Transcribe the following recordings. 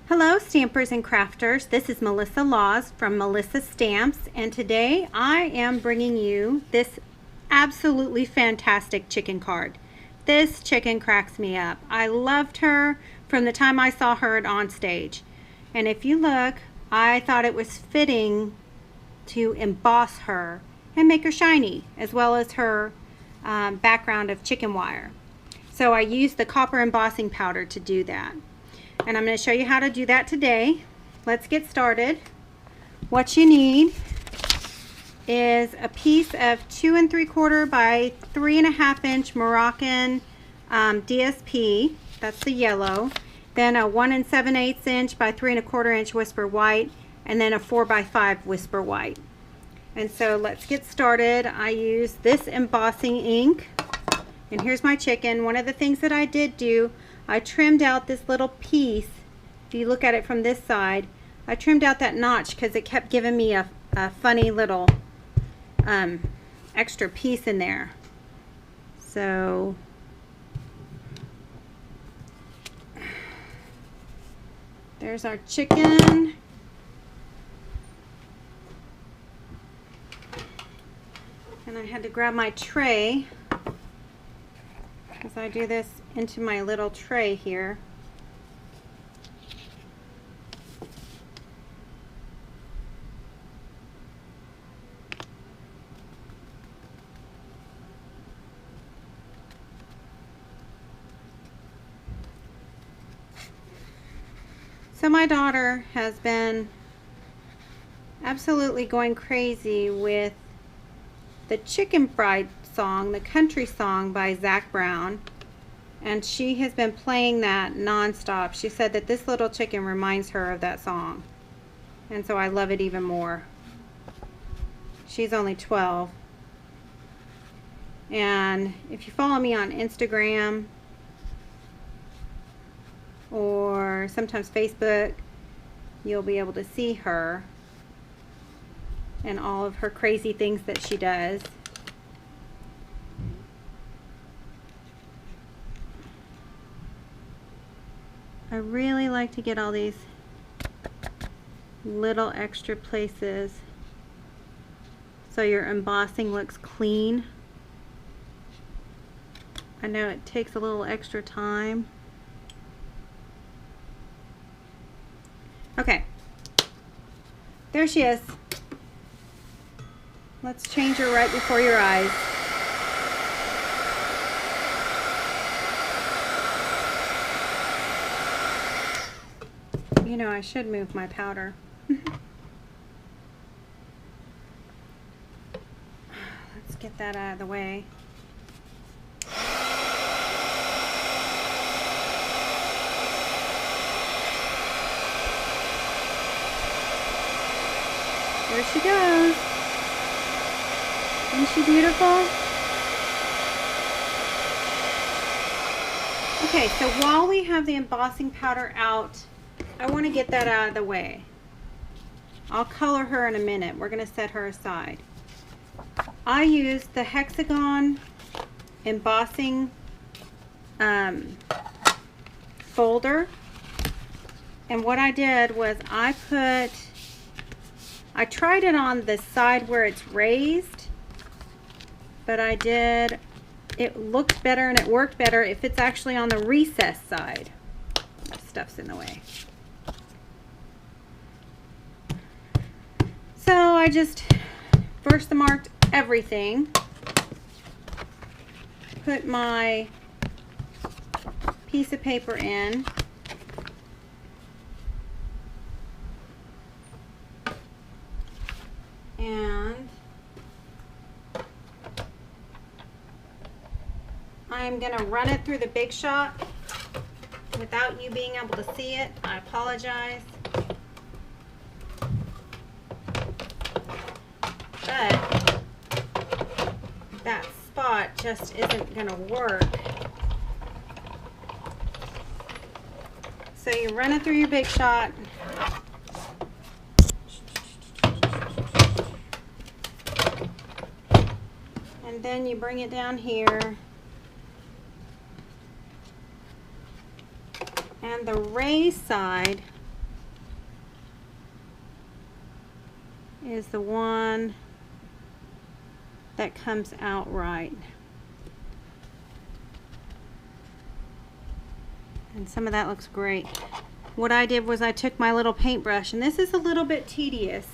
Hello stampers and crafters, this is Loffler-Laws from Melissa Stamps, and today I am bringing you this absolutely fantastic chicken card. This chicken cracks me up. I loved her from the time I saw her on stage, and if you look, I thought it was fitting to emboss her and make her shiny, as well as her background of chicken wire. So I used the copper embossing powder to do that. And I'm going to show you how to do that today. Let's get started. What you need is a piece of 2 3/4 by 3 1/2 inch Moroccan DSP. That's the yellow. Then a 1 7/8 inch by 3 1/4 inch Whisper White, and then a 4 by 5 Whisper White. And so let's get started. I use this embossing ink, and here's my chicken. One of the things that I did do, I trimmed out this little piece. If you look at it from this side, I trimmed out that notch because it kept giving me a funny little extra piece in there. So there's our chicken. And I had to grab my tray, as I do this into my little tray here. So my daughter has been absolutely going crazy with the Chicken Fried song, the country song by Zac Brown, and she has been playing that non-stop. She said that this little chicken reminds her of that song, and so I love it even more. She's only 12, and if you follow me on Instagram or sometimes Facebook, you'll be able to see her and all of her crazy things that she does. I really like to get all these little extra places so your embossing looks clean. I know it takes a little extra time. Okay, there she is. Let's change her right before your eyes. You know, I should move my powder. Let's get that out of the way. There she goes. Isn't she beautiful? Okay, so while we have the embossing powder out, I want to get that out of the way. I'll color her in a minute. We're going to set her aside. I used the hexagon embossing folder, and what I did was I tried it on the side where it's raised, but it looked better and it worked better if it's actually on the recessed side. That stuff's in the way. So I just first marked everything, put my piece of paper in, and I'm going to run it through the Big Shot without you being able to see it. I apologize. But that spot just isn't going to work. So you run it through your Big Shot. And then you bring it down here. And the raised side, is the one that comes out right. And some of that looks great. What I did was I took my little paintbrush, and this is a little bit tedious,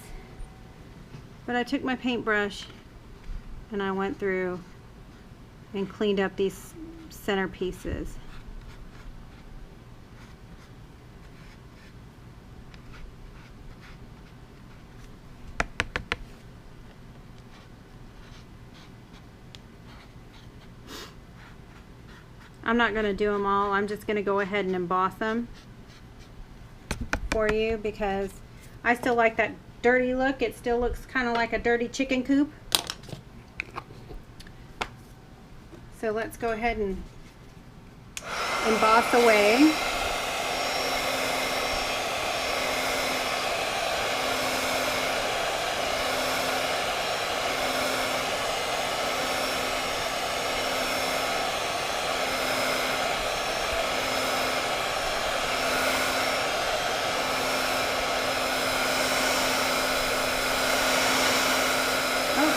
but I took my paintbrush and I went through and cleaned up these center pieces. I'm not going to do them all. I'm just going to go ahead and emboss them for you because I still like that dirty look. It still looks kind of like a dirty chicken coop. So let's go ahead and emboss away.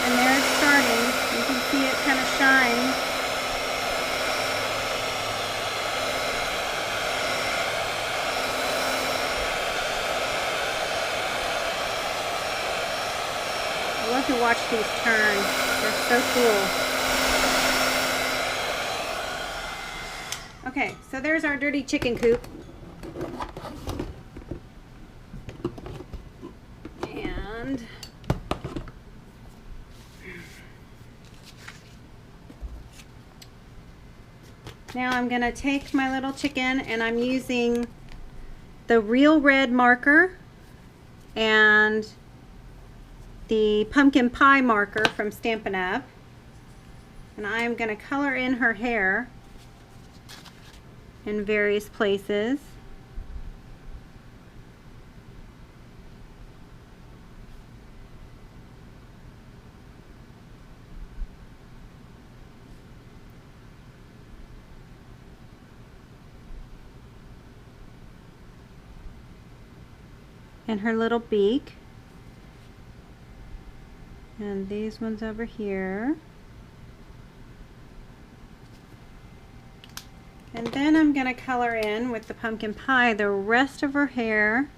And there it's starting. You can see it kind of shine. I love to watch these turn. They're so cool. Okay, so there's our dirty chicken coop. And now I'm going to take my little chicken, and I'm using the Real Red marker and the pumpkin pie marker from Stampin' Up. And I'm going to color in her hair in various places. And her little beak, and these ones over here, and then I'm going to color in with the pumpkin pie the rest of her hair.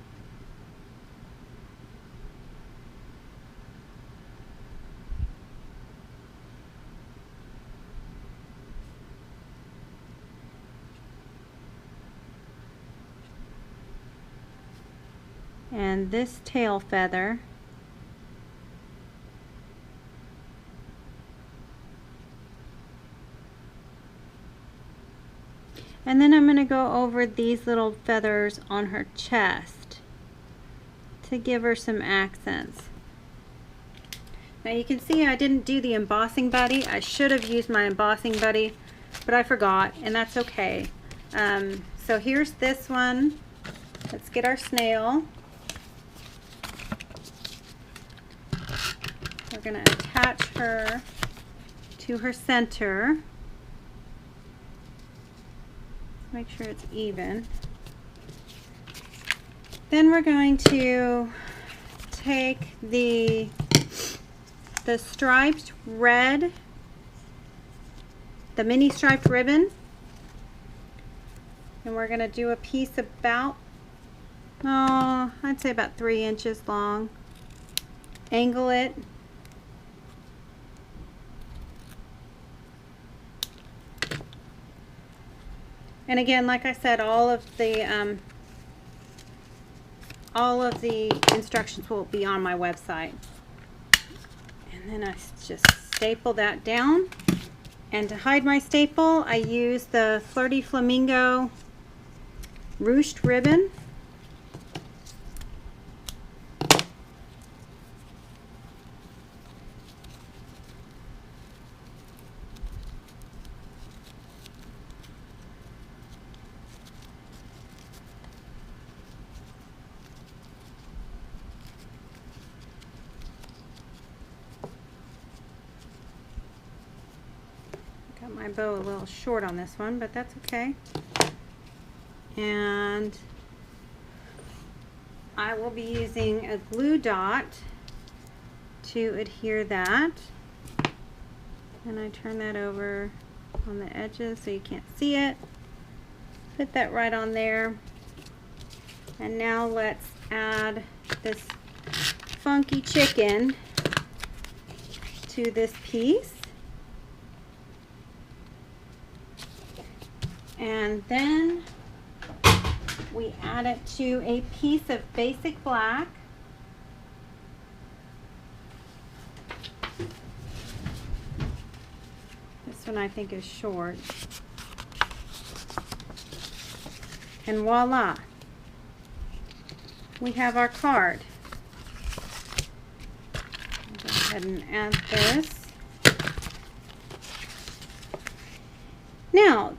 And this tail feather. And then I'm going to go over these little feathers on her chest to give her some accents. Now you can see I didn't do the embossing buddy. I should have used my embossing buddy, but I forgot, and that's okay. So here's this one. Let's get our snail. We're going to attach her to her center. Make sure it's even. Then we're going to take the striped red, the mini striped ribbon, and we're going to do a piece about, I'd say about 3 inches long. Angle it. And again, like I said, all of the instructions will be on my website. And then I just staple that down. And to hide my staple, I use the Flirty Flamingo ruched ribbon. Got my bow a little short on this one, but that's okay. And I will be using a glue dot to adhere that. And I turn that over on the edges so you can't see it. Put that right on there. And now let's add this funky chicken to this piece. And then we add it to a piece of basic black. This one I think is short. And voila, we have our card. I'll go ahead and add this. Now,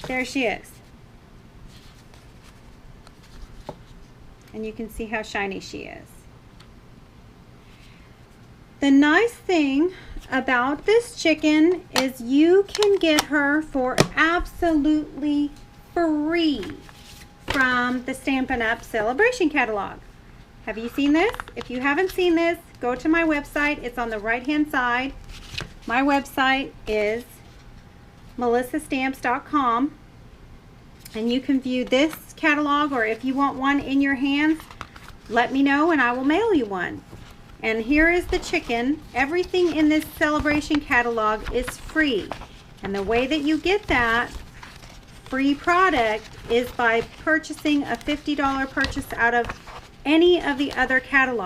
there she is. And you can see how shiny she is. The nice thing about this chicken is you can get her for absolutely free from the Stampin' Up! Celebration catalog. Have you seen this? If you haven't seen this, go to my website. It's on the right hand side. My website is melissastamps.com, and you can view this catalog, or if you want one in your hands, let me know and I will mail you one. And here is the chicken. Everything in this celebration catalog is free, and the way that you get that free product is by purchasing a $50 purchase out of any of the other catalogs.